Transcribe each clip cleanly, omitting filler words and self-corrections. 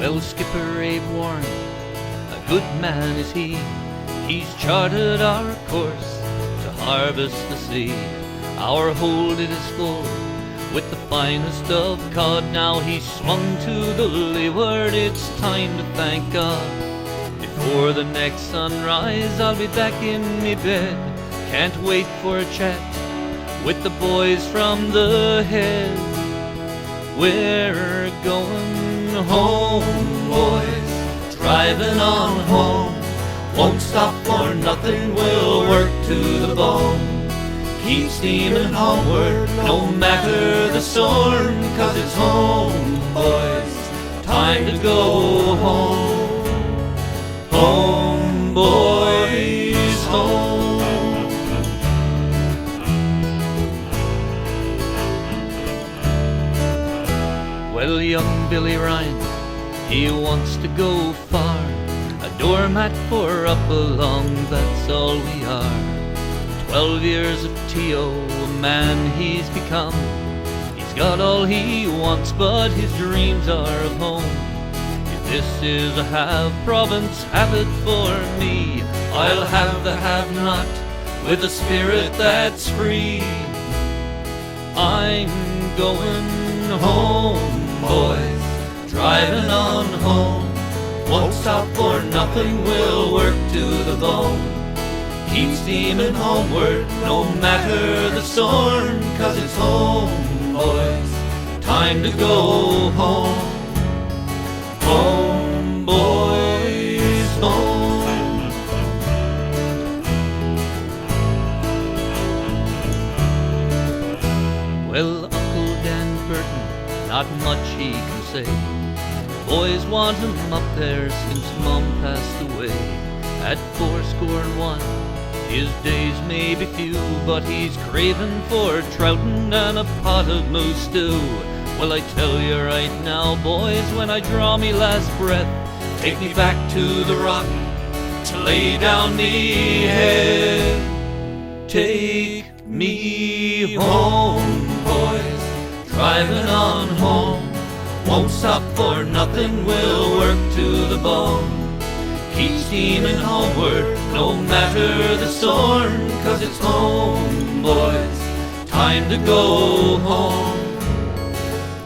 Well, Skipper Abe Warren, a good man is he. He's charted our course to harvest the sea. Our hold it is full with the finest of cod. Now he's swung to the leeward, it's time to thank God. Before the next sunrise I'll be back in me bed. Can't wait for a chat with the boys from the head. We're going home, boys, driving on home. Won't stop for nothing, we'll work to the bone. Keep steaming homeward, no matter the storm, 'cause it's home, boys, time to go home. Home, boys, home. Well, young Billy Ryan, he wants to go far. A doormat for up along, that's all we are. 12 years of T.O., a man he's become. He's got all he wants, but his dreams are of home. If this is a have province, have it for me. I'll have the have-not with a spirit that's free. I'm going home, boys, driving on home. Won't stop for nothing, we'll work to the bone. Keep steaming homeward, no matter the storm, 'cause it's home, boys, time to go home. Home, boys, home. Well, Uncle Dan Burton, not much he can say. Boys want him up there since Mom passed away. At 81, his days may be few, but he's craving for troutin' and a pot of moose stew. Well, I tell you right now, boys, when I draw me last breath, take me back to the rock to lay down me head. Take me home, boys, driving on home. Won't stop for nothing, we'll work to the bone. Keep steaming homeward, no matter the storm, 'cause it's home, boys, time to go home.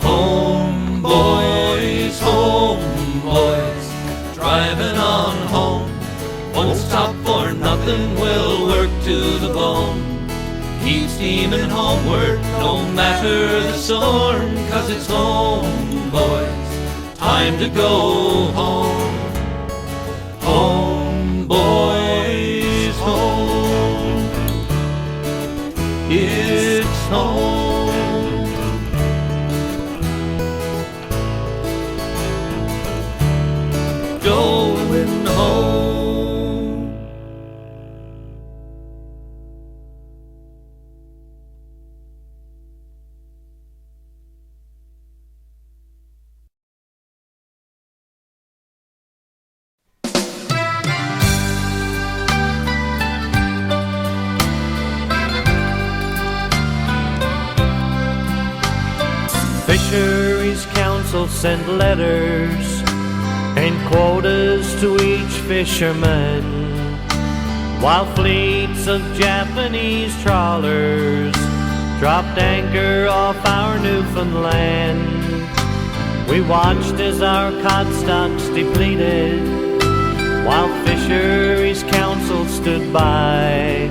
Home, boys, driving on home. Won't stop for nothing, we'll work to the bone. Keep steaming homeward, no matter the storm, 'cause it's home, boys, time to go home. Home, boys, home. It's home. Going home. Fisheries Council sent letters and quotas to each fisherman, while fleets of Japanese trawlers dropped anchor off our Newfoundland. We watched as our cod stocks depleted, while Fisheries Council stood by,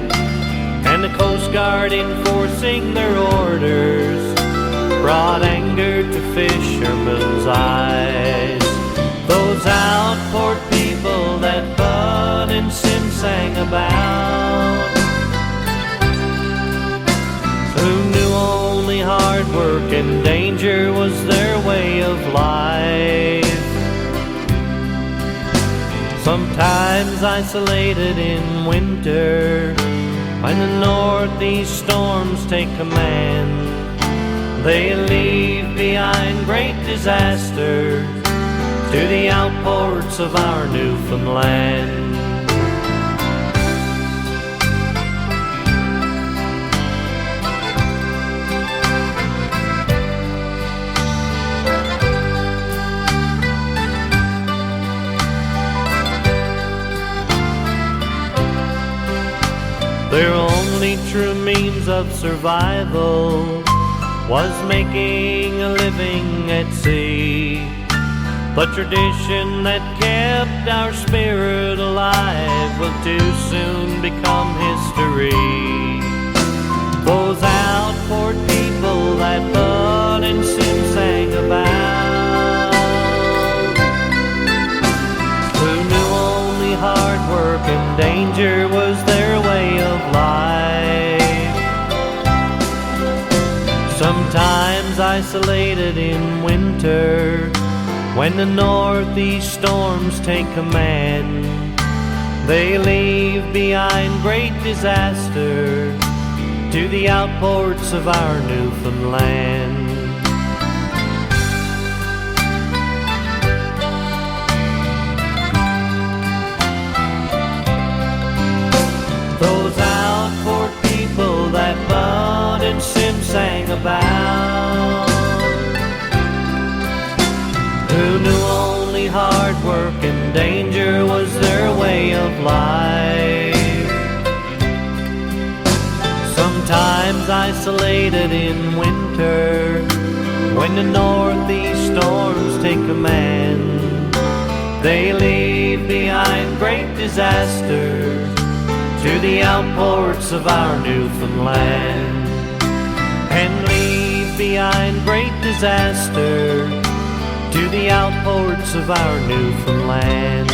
and the Coast Guard enforcing their orders brought anger to fishermen's eyes. Those outport people that Bud and Sim sang about, who knew only hard work and danger was their way of life. Sometimes isolated in winter, when the northeast storms take command, they leave behind great disaster to the outports of our Newfoundland. Their only true means of survival was making a living at sea. The tradition that kept our spirit alive will too soon become history. Those outport people that Bud and Sim sang about, who knew only hard work and danger was their way of life. Sometimes isolated in winter, when the northeast storms take command, they leave behind great disaster to the outports of our Newfoundland. Those outport people that Bud and Sim sang about, who knew only hard work and danger was their way of life. Sometimes isolated in winter, when the northeast storms take command, they leave behind great disaster to the outports of our Newfoundland, and leave behind great disaster to the outports of our Newfoundland.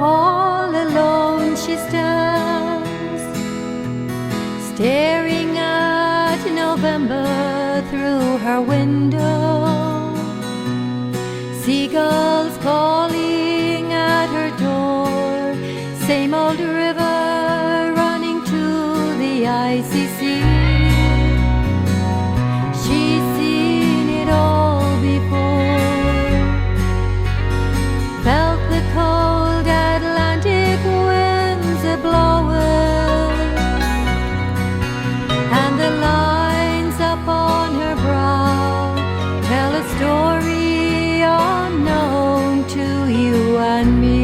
All alone she stands, staring at November through her window. Seagulls calling at her door, same old river running to the icy sea. She's seen it all before, felt the cold Atlantic winds a-blowing, and the lines upon her brow tell a story unknown to you and me.